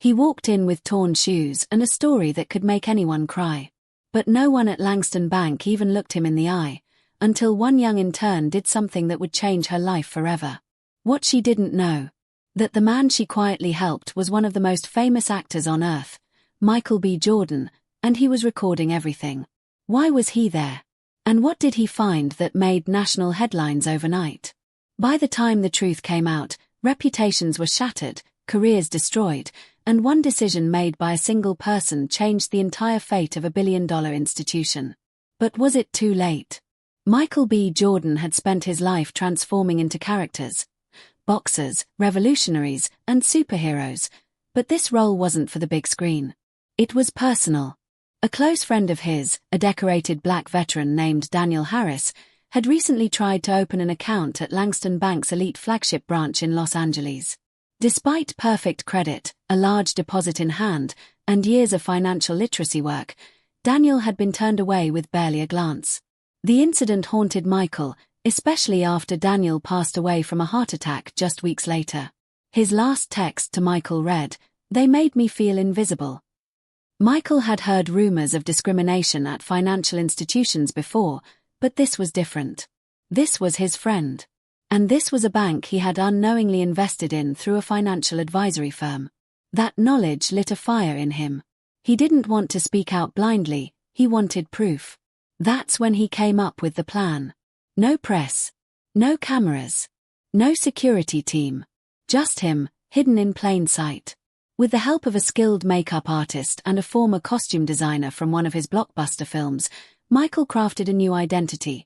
He walked in with torn shoes and a story that could make anyone cry. But no one at Langston Bank even looked him in the eye, until one young intern did something that would change her life forever. What she didn't know: that the man she quietly helped was one of the most famous actors on earth, Michael B. Jordan, and he was recording everything. Why was he there? And what did he find that made national headlines overnight? By the time the truth came out, reputations were shattered, careers destroyed, and one decision made by a single person changed the entire fate of a billion-dollar institution. But was it too late? Michael B. Jordan had spent his life transforming into characters: boxers, revolutionaries, and superheroes, but this role wasn't for the big screen. It was personal. A close friend of his, a decorated black veteran named Daniel Harris, had recently tried to open an account at Langston Bank's elite flagship branch in Los Angeles. Despite perfect credit, a large deposit in hand, and years of financial literacy work, Daniel had been turned away with barely a glance. The incident haunted Michael, especially after Daniel passed away from a heart attack just weeks later. His last text to Michael read, "They made me feel invisible." Michael had heard rumors of discrimination at financial institutions before, but this was different. This was his friend. And this was a bank he had unknowingly invested in through a financial advisory firm. That knowledge lit a fire in him. He didn't want to speak out blindly, he wanted proof. That's when he came up with the plan. No press. No cameras. No security team. Just him, hidden in plain sight. With the help of a skilled makeup artist and a former costume designer from one of his blockbuster films, Michael crafted a new identity.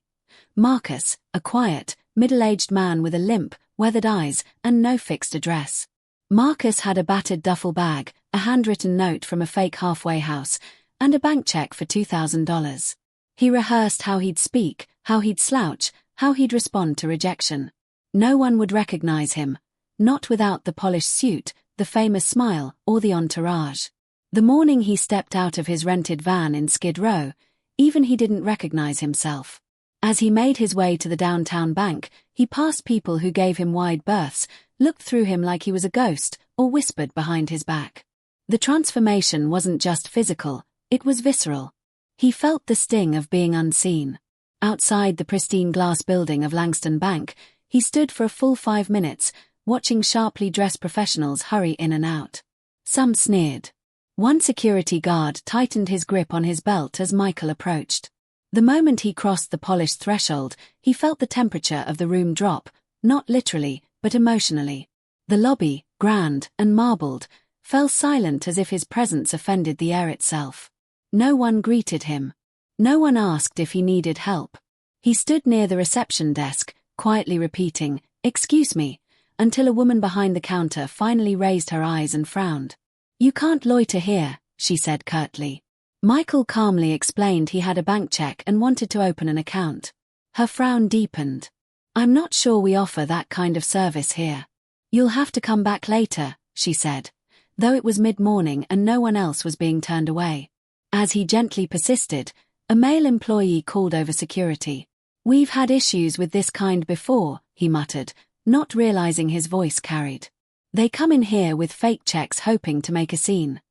Marcus, a quiet, middle-aged man with a limp, weathered eyes, and no fixed address. Marcus had a battered duffel bag, a handwritten note from a fake halfway house, and a bank check for $2,000. He rehearsed how he'd speak, how he'd slouch, how he'd respond to rejection. No one would recognize him, not without the polished suit, the famous smile, or the entourage. The morning he stepped out of his rented van in Skid Row, even he didn't recognize himself. As he made his way to the downtown bank, he passed people who gave him wide berths, looked through him like he was a ghost, or whispered behind his back. The transformation wasn't just physical, it was visceral. He felt the sting of being unseen. Outside the pristine glass building of Langston Bank, he stood for a full 5 minutes, watching sharply dressed professionals hurry in and out. Some sneered. One security guard tightened his grip on his belt as Michael approached. The moment he crossed the polished threshold, he felt the temperature of the room drop, not literally, but emotionally. The lobby, grand and marbled, fell silent as if his presence offended the air itself. No one greeted him. No one asked if he needed help. He stood near the reception desk, quietly repeating, "Excuse me," until a woman behind the counter finally raised her eyes and frowned. "You can't loiter here," she said curtly. Michael calmly explained he had a bank check and wanted to open an account. Her frown deepened. "I'm not sure we offer that kind of service here. You'll have to come back later," she said, though it was mid-morning and no one else was being turned away. As he gently persisted, a male employee called over security. "We've had issues with this kind before," he muttered, not realizing his voice carried. "They come in here with fake checks hoping to make a scene."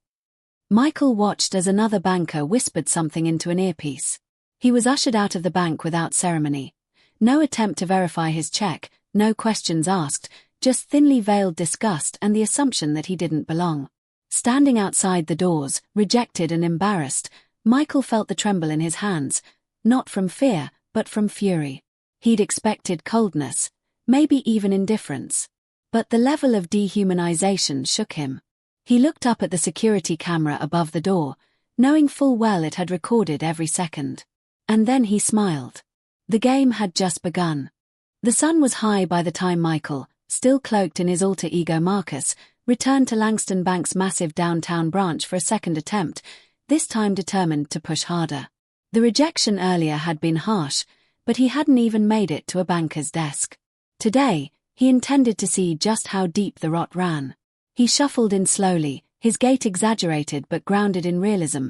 Michael watched as another banker whispered something into an earpiece. He was ushered out of the bank without ceremony. No attempt to verify his check, no questions asked, just thinly veiled disgust and the assumption that he didn't belong. Standing outside the doors, rejected and embarrassed, Michael felt the tremble in his hands, not from fear, but from fury. He'd expected coldness, maybe even indifference. But the level of dehumanization shook him. He looked up at the security camera above the door, knowing full well it had recorded every second. And then he smiled. The game had just begun. The sun was high by the time Michael, still cloaked in his alter ego Marcus, returned to Langston Bank's massive downtown branch for a second attempt, this time determined to push harder. The rejection earlier had been harsh, but he hadn't even made it to a banker's desk. Today, he intended to see just how deep the rot ran. He shuffled in slowly, his gait exaggerated but grounded in realism,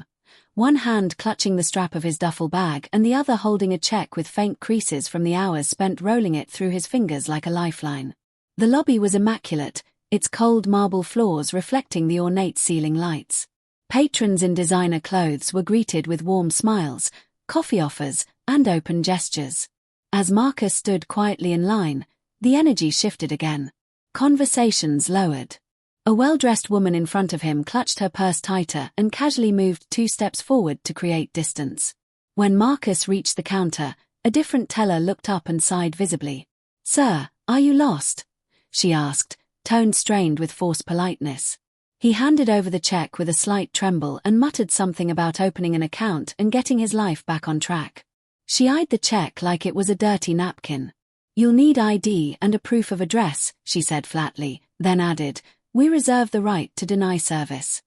one hand clutching the strap of his duffel bag and the other holding a check with faint creases from the hours spent rolling it through his fingers like a lifeline. The lobby was immaculate, its cold marble floors reflecting the ornate ceiling lights. Patrons in designer clothes were greeted with warm smiles, coffee offers, and open gestures. As Marcus stood quietly in line, the energy shifted again. Conversations lowered. A well-dressed woman in front of him clutched her purse tighter and casually moved 2 steps forward to create distance. When Marcus reached the counter, a different teller looked up and sighed visibly. "Sir, are you lost?" she asked, tone strained with forced politeness. He handed over the check with a slight tremble and muttered something about opening an account and getting his life back on track. She eyed the check like it was a dirty napkin. "You'll need ID and a proof of address," she said flatly, then added, "We reserve the right to deny service."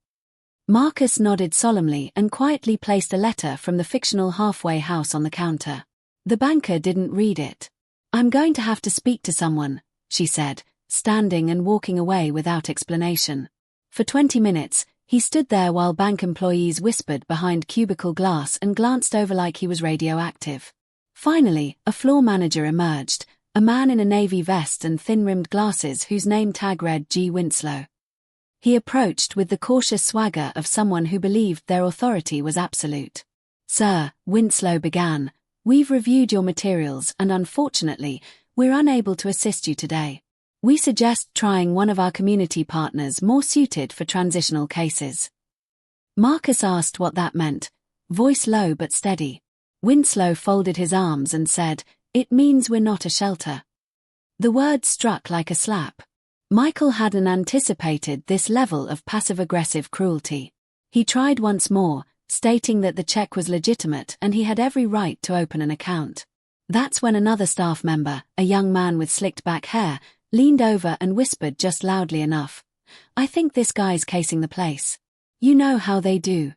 Marcus nodded solemnly and quietly placed a letter from the fictional halfway house on the counter. The banker didn't read it. "I'm going to have to speak to someone," she said, standing and walking away without explanation. For 20 minutes, he stood there while bank employees whispered behind cubicle glass and glanced over like he was radioactive. Finally, a floor manager emerged, a man in a navy vest and thin-rimmed glasses whose name tag read G. Winslow. He approached with the cautious swagger of someone who believed their authority was absolute. "Sir," Winslow began, "we've reviewed your materials and unfortunately, we're unable to assist you today. We suggest trying one of our community partners more suited for transitional cases." Marcus asked what that meant, voice low but steady. Winslow folded his arms and said, "It means we're not a shelter." The word struck like a slap. Michael hadn't anticipated this level of passive-aggressive cruelty. He tried once more, stating that the check was legitimate and he had every right to open an account. That's when another staff member, a young man with slicked-back hair, leaned over and whispered just loudly enough, "I think this guy's casing the place. You know how they do."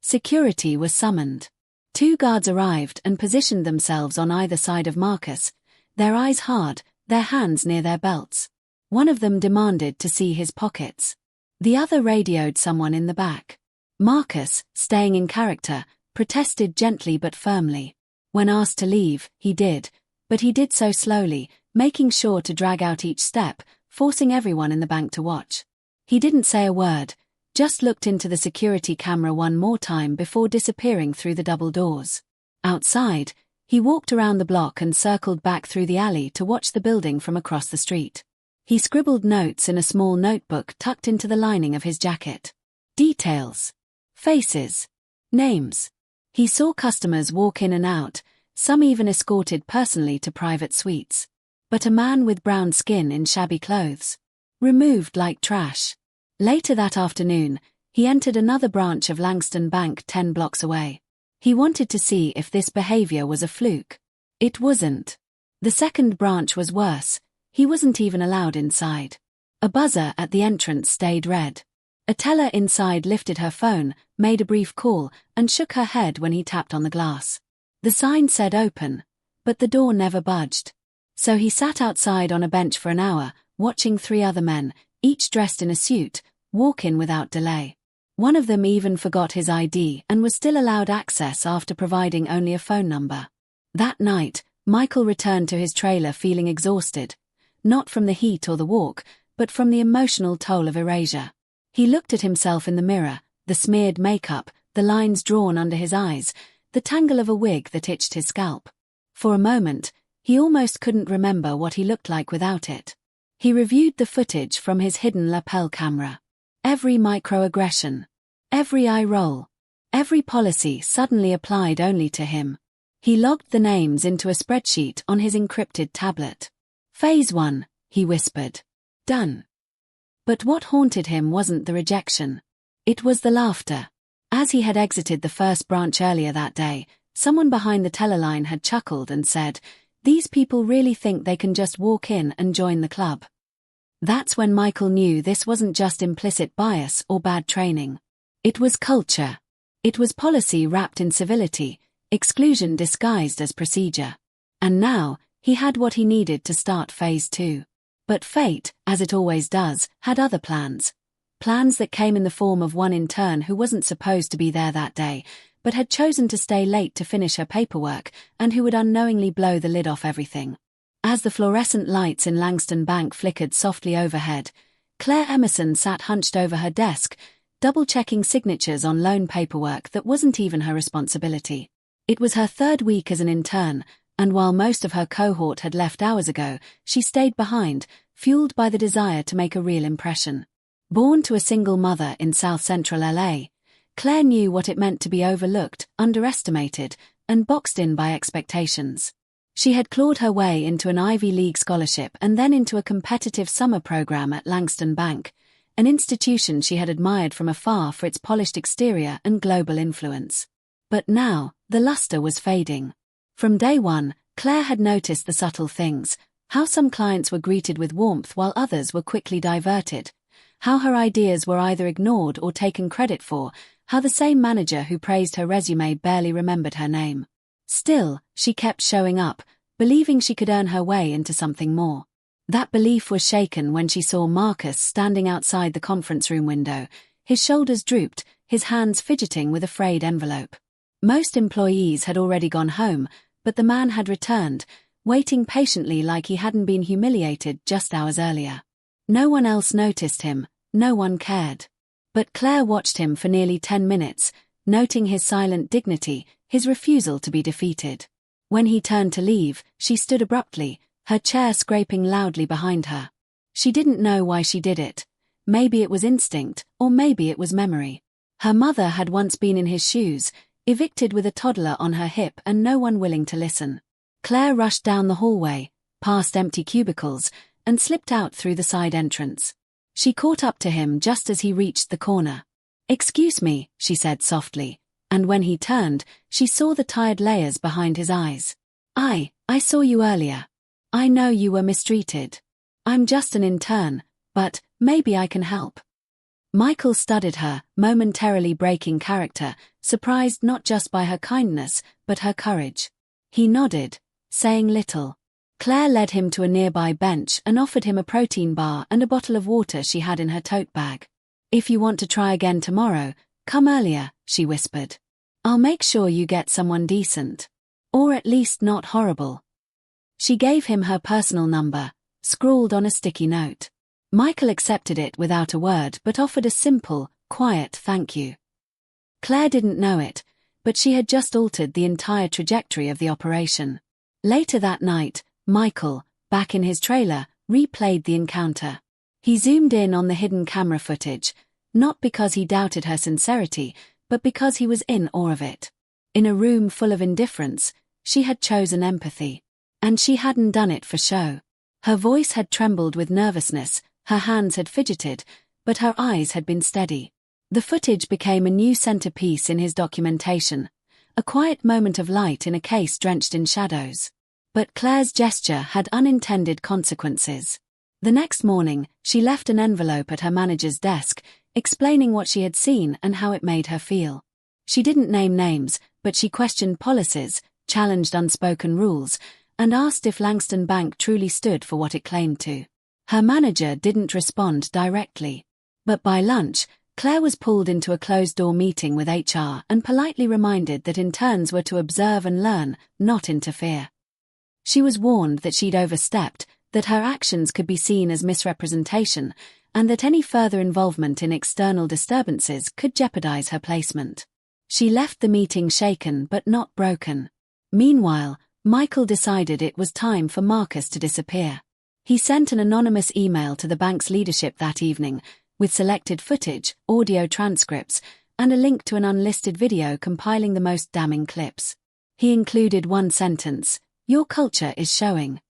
Security was summoned. 2 guards arrived and positioned themselves on either side of Marcus, their eyes hard, their hands near their belts. One of them demanded to see his pockets. The other radioed someone in the back. Marcus, staying in character, protested gently but firmly. When asked to leave, he did, but he did so slowly, making sure to drag out each step, forcing everyone in the bank to watch. He didn't say a word, just looked into the security camera one more time before disappearing through the double doors. Outside, he walked around the block and circled back through the alley to watch the building from across the street. He scribbled notes in a small notebook tucked into the lining of his jacket. Details. Faces. Names. He saw customers walk in and out, some even escorted personally to private suites. But a man with brown skin in shabby clothes. Removed like trash. Later that afternoon, he entered another branch of Langston Bank 10 blocks away. He wanted to see if this behavior was a fluke. It wasn't. The second branch was worse. He wasn't even allowed inside. A buzzer at the entrance stayed red. A teller inside lifted her phone, made a brief call, and shook her head when he tapped on the glass. The sign said open, but the door never budged. So he sat outside on a bench for an hour, watching 3 other men, each dressed in a suit, walk in without delay. One of them even forgot his ID and was still allowed access after providing only a phone number. That night, Michael returned to his trailer feeling exhausted, not from the heat or the walk, but from the emotional toll of erasure. He looked at himself in the mirror, the smeared makeup, the lines drawn under his eyes, the tangle of a wig that itched his scalp. For a moment, he almost couldn't remember what he looked like without it. He reviewed the footage from his hidden lapel camera. Every microaggression, every eye roll, every policy suddenly applied only to him. He logged the names into a spreadsheet on his encrypted tablet. Phase 1, he whispered. Done. But what haunted him wasn't the rejection. It was the laughter. As he had exited the first branch earlier that day, someone behind the teller line had chuckled and said, "These people really think they can just walk in and join the club." That's when Michael knew this wasn't just implicit bias or bad training. It was culture. It was policy wrapped in civility, exclusion disguised as procedure. And now, he had what he needed to start phase 2. But fate, as it always does, had other plans. Plans that came in the form of one intern who wasn't supposed to be there that day, but had chosen to stay late to finish her paperwork and who would unknowingly blow the lid off everything. As the fluorescent lights in Langston Bank flickered softly overhead, Claire Emerson sat hunched over her desk, double-checking signatures on loan paperwork that wasn't even her responsibility. It was her third week as an intern, and while most of her cohort had left hours ago, she stayed behind, fueled by the desire to make a real impression. Born to a single mother in south-central LA, Claire knew what it meant to be overlooked, underestimated, and boxed in by expectations. She had clawed her way into an Ivy League scholarship and then into a competitive summer program at Langston Bank, an institution she had admired from afar for its polished exterior and global influence. But now, the luster was fading. From day one, Claire had noticed the subtle things: how some clients were greeted with warmth while others were quickly diverted, how her ideas were either ignored or taken credit for, how the same manager who praised her resume barely remembered her name. Still, she kept showing up, believing she could earn her way into something more. That belief was shaken when she saw Marcus standing outside the conference room window, his shoulders drooped, his hands fidgeting with a frayed envelope. Most employees had already gone home, but the man had returned, waiting patiently like he hadn't been humiliated just hours earlier. No one else noticed him, no one cared. But Claire watched him for nearly 10 minutes, noting his silent dignity, his refusal to be defeated. When he turned to leave, she stood abruptly, her chair scraping loudly behind her. She didn't know why she did it. Maybe it was instinct, or maybe it was memory. Her mother had once been in his shoes, evicted with a toddler on her hip and no one willing to listen. Claire rushed down the hallway, past empty cubicles, and slipped out through the side entrance. She caught up to him just as he reached the corner. "Excuse me," she said softly, and when he turned, she saw the tired layers behind his eyes. I saw you earlier. I know you were mistreated. I'm just an intern, but maybe I can help." Michael studied her, momentarily breaking character, surprised not just by her kindness, but her courage. He nodded, saying little. Claire led him to a nearby bench and offered him a protein bar and a bottle of water she had in her tote bag. "If you want to try again tomorrow, come earlier," she whispered. "I'll make sure you get someone decent. Or at least not horrible." She gave him her personal number, scrawled on a sticky note. Michael accepted it without a word but offered a simple, quiet thank you. Claire didn't know it, but she had just altered the entire trajectory of the operation. Later that night, Michael, back in his trailer, replayed the encounter. He zoomed in on the hidden camera footage, not because he doubted her sincerity, but because he was in awe of it. In a room full of indifference, she had chosen empathy. And she hadn't done it for show. Her voice had trembled with nervousness, her hands had fidgeted, but her eyes had been steady. The footage became a new centerpiece in his documentation, a quiet moment of light in a case drenched in shadows. But Claire's gesture had unintended consequences. The next morning, she left an envelope at her manager's desk, explaining what she had seen and how it made her feel. She didn't name names, but she questioned policies, challenged unspoken rules, and asked if Langston Bank truly stood for what it claimed to. Her manager didn't respond directly. But by lunch, Claire was pulled into a closed-door meeting with HR and politely reminded that interns were to observe and learn, not interfere. She was warned that she'd overstepped, that her actions could be seen as misrepresentation, and that any further involvement in external disturbances could jeopardize her placement. She left the meeting shaken but not broken. Meanwhile, Michael decided it was time for Marcus to disappear. He sent an anonymous email to the bank's leadership that evening, with selected footage, audio transcripts, and a link to an unlisted video compiling the most damning clips. He included one sentence: "Your culture is showing."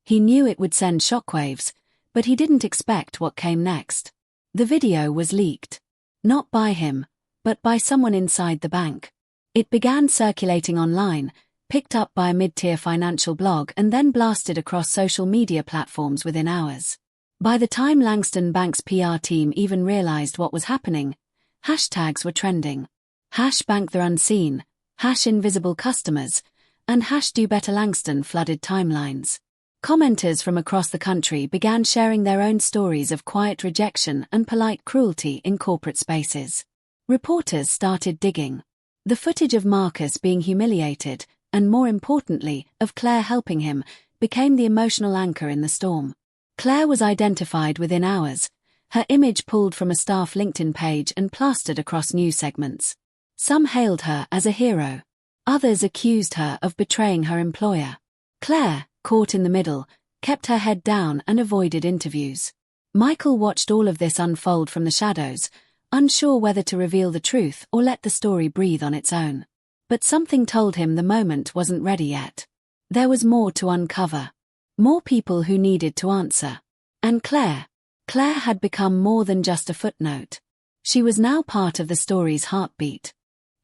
He knew it would send shockwaves, but he didn't expect what came next. The video was leaked. Not by him, but by someone inside the bank. It began circulating online, picked up by a mid-tier financial blog and then blasted across social media platforms within hours. By the time Langston Bank's PR team even realized what was happening, hashtags were trending. #BankTheUnseen, #Invisible Customers, and #DoBetterLangston flooded timelines. Commenters from across the country began sharing their own stories of quiet rejection and polite cruelty in corporate spaces. Reporters started digging. The footage of Marcus being humiliated, and more importantly, of Claire helping him, became the emotional anchor in the storm. Claire was identified within hours, her image pulled from a staff LinkedIn page and plastered across news segments. Some hailed her as a hero. Others accused her of betraying her employer. Claire, caught in the middle, kept her head down and avoided interviews. Michael watched all of this unfold from the shadows, unsure whether to reveal the truth or let the story breathe on its own. But something told him the moment wasn't ready yet. There was more to uncover. More people who needed to answer. And Claire had become more than just a footnote. She was now part of the story's heartbeat.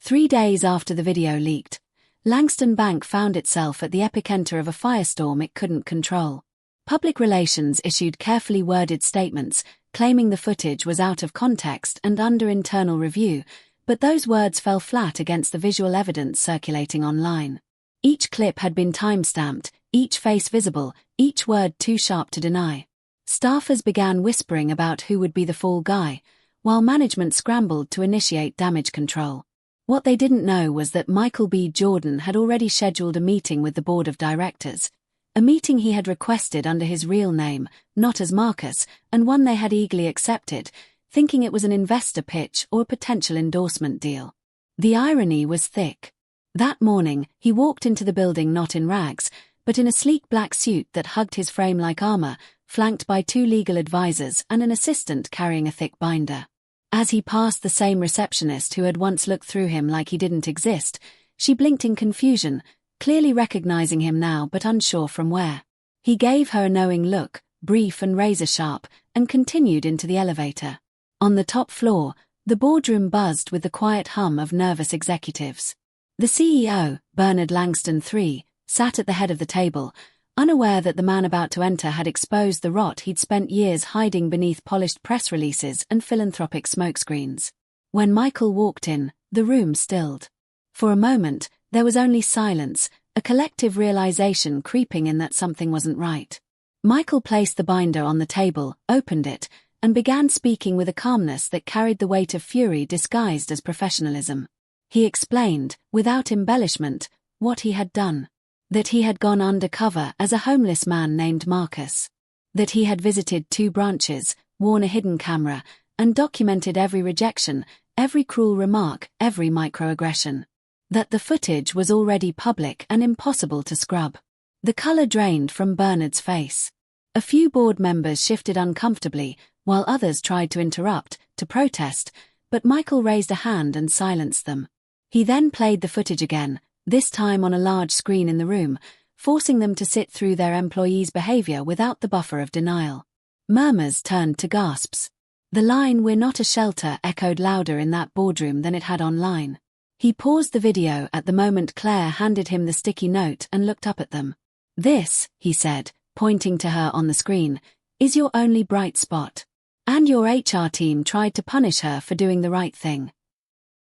3 days after the video leaked, Langston Bank found itself at the epicenter of a firestorm it couldn't control. Public relations issued carefully worded statements, claiming the footage was out of context and under internal review, but those words fell flat against the visual evidence circulating online. Each clip had been time-stamped, each face visible, each word too sharp to deny. Staffers began whispering about who would be the fall guy, while management scrambled to initiate damage control. What they didn't know was that Michael B. Jordan had already scheduled a meeting with the board of directors, a meeting he had requested under his real name, not as Marcus, and one they had eagerly accepted, thinking it was an investor pitch or a potential endorsement deal. The irony was thick. That morning, he walked into the building not in rags, but in a sleek black suit that hugged his frame like armor, flanked by 2 legal advisors and an assistant carrying a thick binder. As he passed the same receptionist who had once looked through him like he didn't exist, she blinked in confusion, clearly recognizing him now but unsure from where. He gave her a knowing look, brief and razor-sharp, and continued into the elevator. On the top floor, the boardroom buzzed with the quiet hum of nervous executives. The CEO, Bernard Langston III, sat at the head of the table, unaware that the man about to enter had exposed the rot he'd spent years hiding beneath polished press releases and philanthropic smokescreens. When Michael walked in, the room stilled. For a moment, there was only silence, a collective realization creeping in that something wasn't right. Michael placed the binder on the table, opened it, and began speaking with a calmness that carried the weight of fury disguised as professionalism. He explained, without embellishment, what he had done. That he had gone undercover as a homeless man named Marcus. That he had visited 2 branches, worn a hidden camera, and documented every rejection, every cruel remark, every microaggression. That the footage was already public and impossible to scrub. The color drained from Bernard's face. A few board members shifted uncomfortably, while others tried to interrupt, to protest, but Michael raised a hand and silenced them. He then played the footage again, this time on a large screen in the room, forcing them to sit through their employees' behavior without the buffer of denial. Murmurs turned to gasps. The line "We're not a shelter" echoed louder in that boardroom than it had online. He paused the video at the moment Claire handed him the sticky note and looked up at them. "This," he said, pointing to her on the screen, "is your only bright spot. And your HR team tried to punish her for doing the right thing."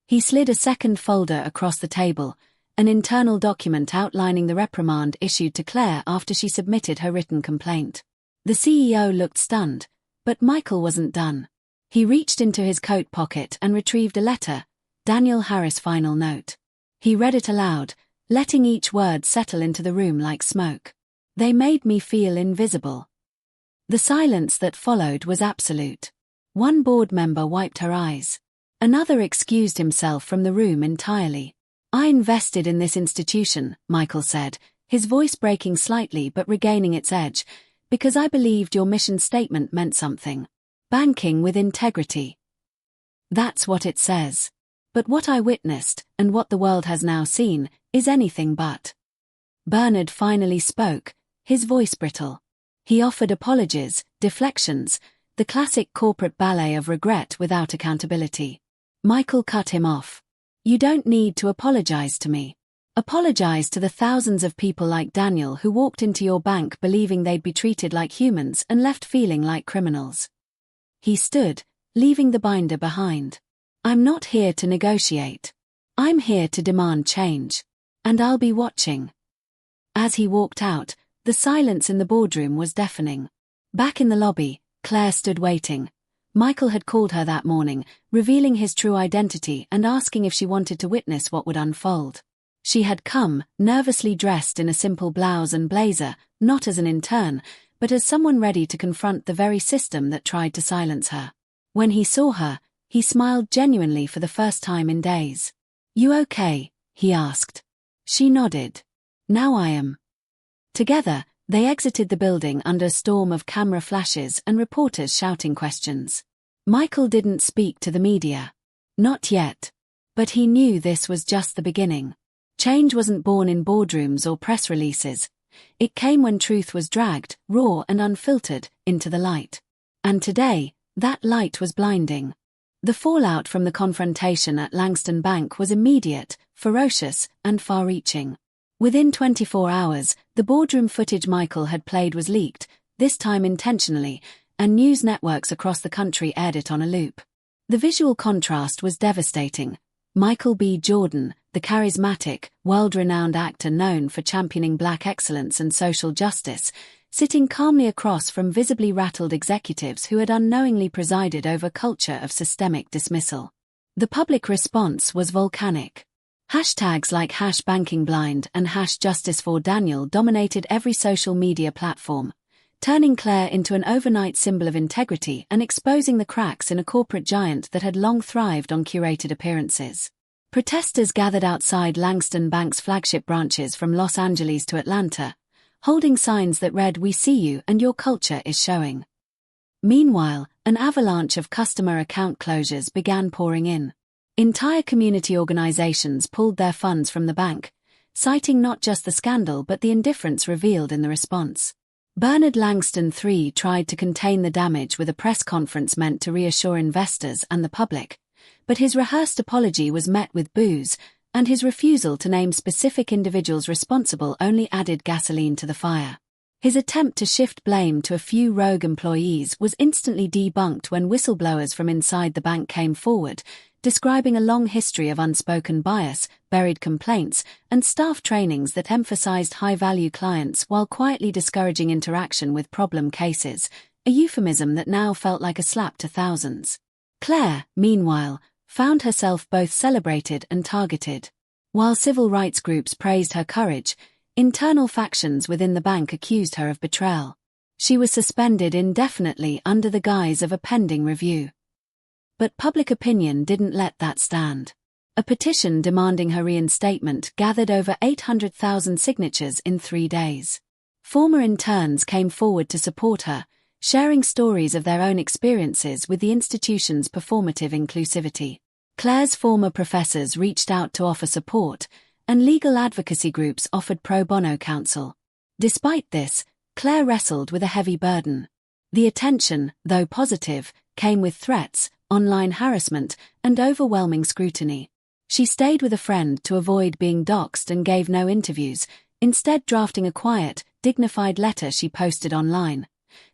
He slid a second folder across the table, an internal document outlining the reprimand issued to Claire after she submitted her written complaint. The CEO looked stunned, but Michael wasn't done. He reached into his coat pocket and retrieved a letter, Daniel Harris' final note. He read it aloud, letting each word settle into the room like smoke. "They made me feel invisible." The silence that followed was absolute. One board member wiped her eyes. Another excused himself from the room entirely. "I invested in this institution," Michael said, his voice breaking slightly but regaining its edge, "because I believed your mission statement meant something. Banking with integrity. That's what it says. But what I witnessed, and what the world has now seen, is anything but." Bernard finally spoke, his voice brittle. He offered apologies, deflections, the classic corporate ballet of regret without accountability. Michael cut him off. "You don't need to apologize to me. Apologize to the thousands of people like Daniel who walked into your bank believing they'd be treated like humans and left feeling like criminals." He stood, leaving the binder behind. "I'm not here to negotiate. I'm here to demand change. And I'll be watching." As he walked out, the silence in the boardroom was deafening. Back in the lobby, Claire stood waiting. Michael had called her that morning, revealing his true identity and asking if she wanted to witness what would unfold. She had come, nervously dressed in a simple blouse and blazer, not as an intern, but as someone ready to confront the very system that tried to silence her. When he saw her, he smiled genuinely for the first time in days. "You okay?" he asked. She nodded. "Now I am." Together, they exited the building under a storm of camera flashes and reporters shouting questions. Michael didn't speak to the media. Not yet. But he knew this was just the beginning. Change wasn't born in boardrooms or press releases. It came when truth was dragged, raw and unfiltered, into the light. And today, that light was blinding. The fallout from the confrontation at Langston Bank was immediate, ferocious, and far-reaching. Within 24 hours, the boardroom footage Michael had played was leaked, this time intentionally, and news networks across the country aired it on a loop. The visual contrast was devastating. Michael B. Jordan, the charismatic, world-renowned actor known for championing black excellence and social justice, sitting calmly across from visibly rattled executives who had unknowingly presided over a culture of systemic dismissal. The public response was volcanic. Hashtags like #BankingBlind and #JusticeForDaniel dominated every social media platform, turning Claire into an overnight symbol of integrity and exposing the cracks in a corporate giant that had long thrived on curated appearances. Protesters gathered outside Langston Bank's flagship branches from Los Angeles to Atlanta, holding signs that read, "We see you and your culture is showing." Meanwhile, an avalanche of customer account closures began pouring in. Entire community organizations pulled their funds from the bank, citing not just the scandal but the indifference revealed in the response. Bernard Langston III tried to contain the damage with a press conference meant to reassure investors and the public, but his rehearsed apology was met with boos, and his refusal to name specific individuals responsible only added gasoline to the fire. His attempt to shift blame to a few rogue employees was instantly debunked when whistleblowers from inside the bank came forward, describing a long history of unspoken bias, buried complaints, and staff trainings that emphasized high-value clients while quietly discouraging interaction with problem cases, a euphemism that now felt like a slap to thousands. Claire, meanwhile, found herself both celebrated and targeted. While civil rights groups praised her courage, internal factions within the bank accused her of betrayal. She was suspended indefinitely under the guise of a pending review. But public opinion didn't let that stand. A petition demanding her reinstatement gathered over 800,000 signatures in 3 days. Former interns came forward to support her, sharing stories of their own experiences with the institution's performative inclusivity. Claire's former professors reached out to offer support, and legal advocacy groups offered pro bono counsel. Despite this, Claire wrestled with a heavy burden. The attention, though positive, came with threats, online harassment, and overwhelming scrutiny. She stayed with a friend to avoid being doxxed and gave no interviews, instead drafting a quiet, dignified letter she posted online,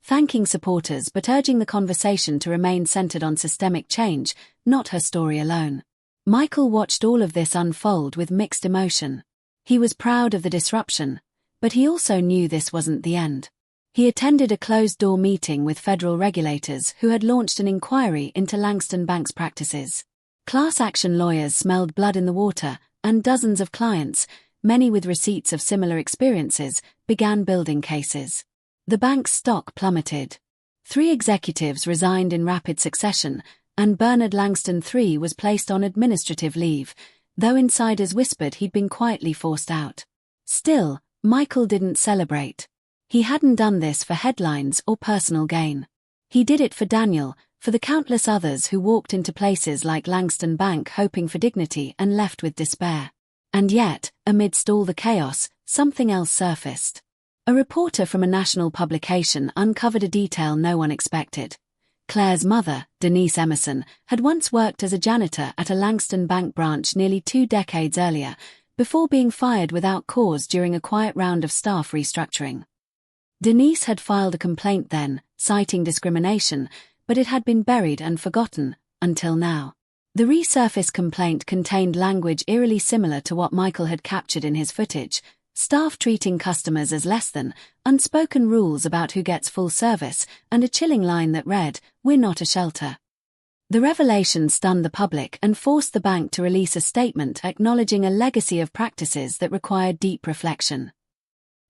thanking supporters but urging the conversation to remain centered on systemic change, not her story alone. Michael watched all of this unfold with mixed emotion. He was proud of the disruption, but he also knew this wasn't the end. He attended a closed-door meeting with federal regulators who had launched an inquiry into Langston Bank's practices. Class action lawyers smelled blood in the water, and dozens of clients, many with receipts of similar experiences, began building cases. The bank's stock plummeted. 3 executives resigned in rapid succession, and Bernard Langston III was placed on administrative leave, though insiders whispered he'd been quietly forced out. Still, Michael didn't celebrate. He hadn't done this for headlines or personal gain. He did it for Daniel, for the countless others who walked into places like Langston Bank hoping for dignity and left with despair. And yet, amidst all the chaos, something else surfaced. A reporter from a national publication uncovered a detail no one expected. Claire's mother, Denise Emerson, had once worked as a janitor at a Langston Bank branch nearly 2 decades earlier, before being fired without cause during a quiet round of staff restructuring. Denise had filed a complaint then, citing discrimination, but it had been buried and forgotten, until now. The resurfaced complaint contained language eerily similar to what Michael had captured in his footage: staff treating customers as less than, unspoken rules about who gets full service, and a chilling line that read, "We're not a shelter." The revelation stunned the public and forced the bank to release a statement acknowledging a legacy of practices that required deep reflection.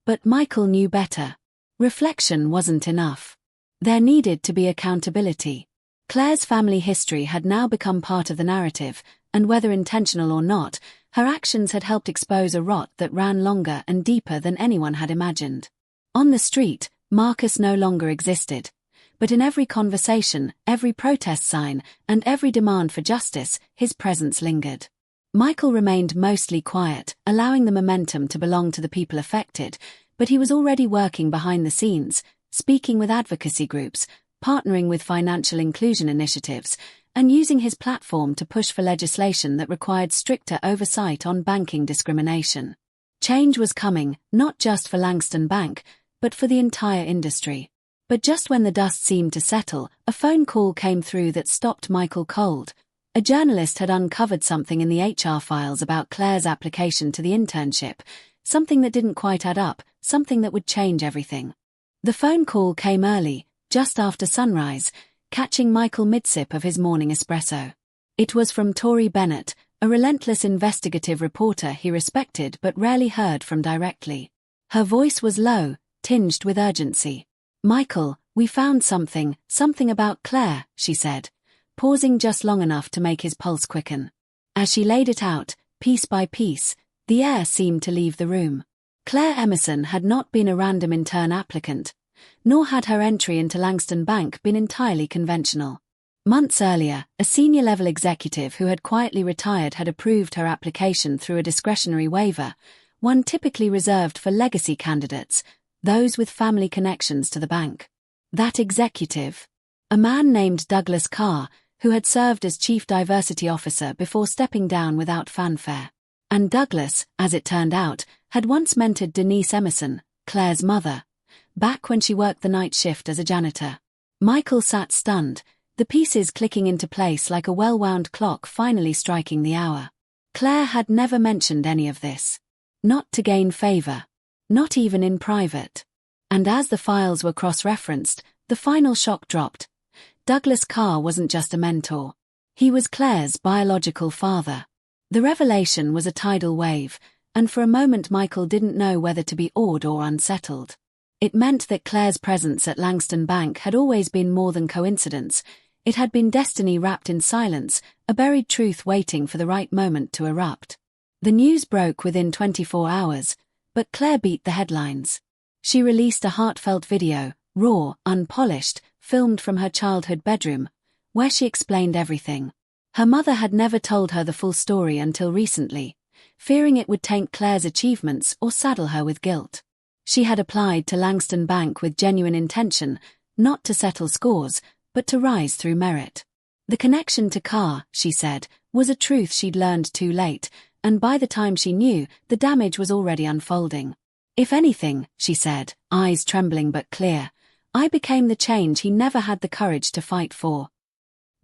But Michael knew better. Reflection wasn't enough. There needed to be accountability. Claire's family history had now become part of the narrative, and whether intentional or not, her actions had helped expose a rot that ran longer and deeper than anyone had imagined. On the street, Marcus no longer existed. But in every conversation, every protest sign, and every demand for justice, his presence lingered. Michael remained mostly quiet, allowing the momentum to belong to the people affected, but he was already working behind the scenes, speaking with advocacy groups, partnering with financial inclusion initiatives, and using his platform to push for legislation that required stricter oversight on banking discrimination. Change was coming, not just for Langston Bank, but for the entire industry. But just when the dust seemed to settle, a phone call came through that stopped Michael cold. A journalist had uncovered something in the HR files about Claire's application to the internship, something that didn't quite add up, something that would change everything. The phone call came early, just after sunrise, catching Michael mid-sip of his morning espresso. It was from Tori Bennett, a relentless investigative reporter he respected but rarely heard from directly. Her voice was low, tinged with urgency. "Michael, we found something about Claire," she said, pausing just long enough to make his pulse quicken. As she laid it out, piece by piece, the air seemed to leave the room. Claire Emerson had not been a random intern applicant, nor had her entry into Langston Bank been entirely conventional. Months earlier, a senior-level executive who had quietly retired had approved her application through a discretionary waiver, one typically reserved for legacy candidates, those with family connections to the bank. That executive? A man named Douglas Carr, who had served as Chief Diversity Officer before stepping down without fanfare. And Douglas, as it turned out, had once mentored Denise Emerson, Claire's mother, back when she worked the night shift as a janitor. Michael sat stunned, the pieces clicking into place like a well-wound clock finally striking the hour. Claire had never mentioned any of this. Not to gain favor. Not even in private. And as the files were cross-referenced, the final shock dropped. Douglas Carr wasn't just a mentor. He was Claire's biological father. The revelation was a tidal wave, and for a moment Michael didn't know whether to be awed or unsettled. It meant that Claire's presence at Langston Bank had always been more than coincidence. It had been destiny wrapped in silence, a buried truth waiting for the right moment to erupt. The news broke within 24 hours, but Claire beat the headlines. She released a heartfelt video, raw, unpolished, filmed from her childhood bedroom, where she explained everything. Her mother had never told her the full story until recently, fearing it would taint Claire's achievements or saddle her with guilt. She had applied to Langston Bank with genuine intention, not to settle scores, but to rise through merit. The connection to Carr, she said, was a truth she'd learned too late, and by the time she knew, the damage was already unfolding. "If anything," she said, eyes trembling but clear, "I became the change he never had the courage to fight for."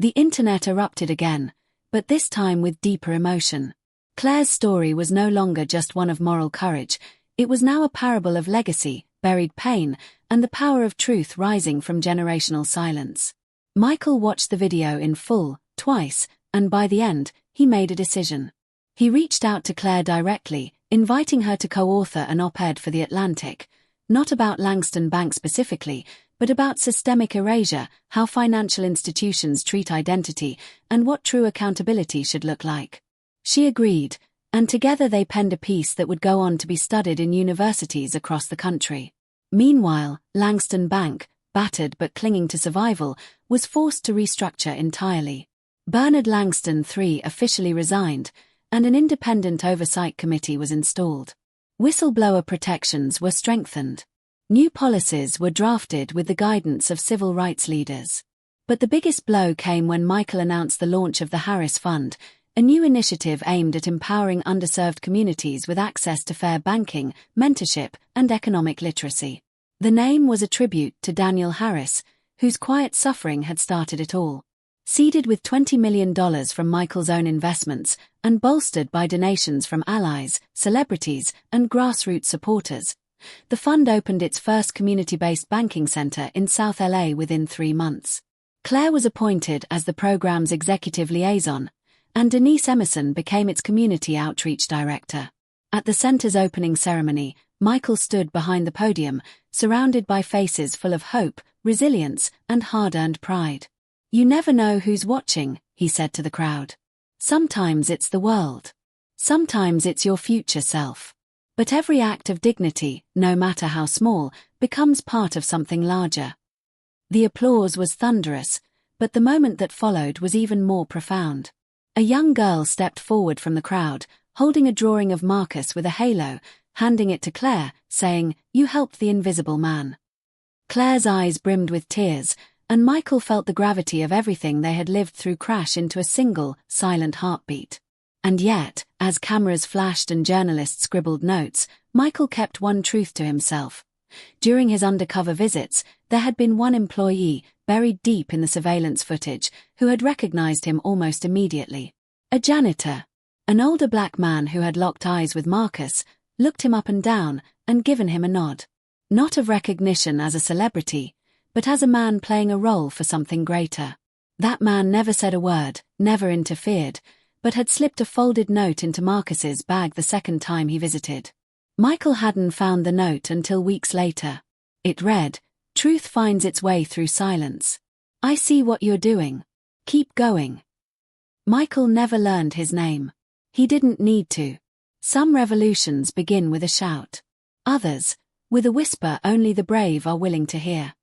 The internet erupted again, but this time with deeper emotion. Claire's story was no longer just one of moral courage, it was now a parable of legacy, buried pain, and the power of truth rising from generational silence. Michael watched the video in full, twice, and by the end, he made a decision. He reached out to Claire directly, inviting her to co-author an op-ed for The Atlantic, not about Langston Bank specifically, but about systemic erasure, how financial institutions treat identity, and what true accountability should look like. She agreed, and together they penned a piece that would go on to be studied in universities across the country. Meanwhile, Langston Bank, battered but clinging to survival, was forced to restructure entirely. Bernard Langston III officially resigned, and an independent oversight committee was installed. Whistleblower protections were strengthened. New policies were drafted with the guidance of civil rights leaders. But the biggest blow came when Michael announced the launch of the Harris Fund, a new initiative aimed at empowering underserved communities with access to fair banking, mentorship, and economic literacy. The name was a tribute to Daniel Harris, whose quiet suffering had started it all. Seeded with $20 million from Michael's own investments, and bolstered by donations from allies, celebrities, and grassroots supporters, the fund opened its first community-based banking center in South LA within 3 months. Claire was appointed as the program's executive liaison, and Denise Emerson became its community outreach director. At the center's opening ceremony, Michael stood behind the podium, surrounded by faces full of hope, resilience, and hard-earned pride. "You never know who's watching," he said to the crowd. "Sometimes it's the world. Sometimes it's your future self. But every act of dignity, no matter how small, becomes part of something larger." The applause was thunderous, but the moment that followed was even more profound. A young girl stepped forward from the crowd, holding a drawing of Marcus with a halo, handing it to Claire, saying, "You helped the invisible man." Claire's eyes brimmed with tears, and Michael felt the gravity of everything they had lived through crash into a single, silent heartbeat. And yet, as cameras flashed and journalists scribbled notes, Michael kept one truth to himself. During his undercover visits, there had been one employee, buried deep in the surveillance footage, who had recognized him almost immediately. A janitor. An older black man who had locked eyes with Marcus, looked him up and down, and given him a nod. Not of recognition as a celebrity, but as a man playing a role for something greater. That man never said a word, never interfered, but had slipped a folded note into Marcus's bag the second time he visited. Michael hadn't found the note until weeks later. It read, "Truth finds its way through silence. I see what you're doing. Keep going." Michael never learned his name. He didn't need to. Some revolutions begin with a shout. Others, with a whisper only the brave are willing to hear.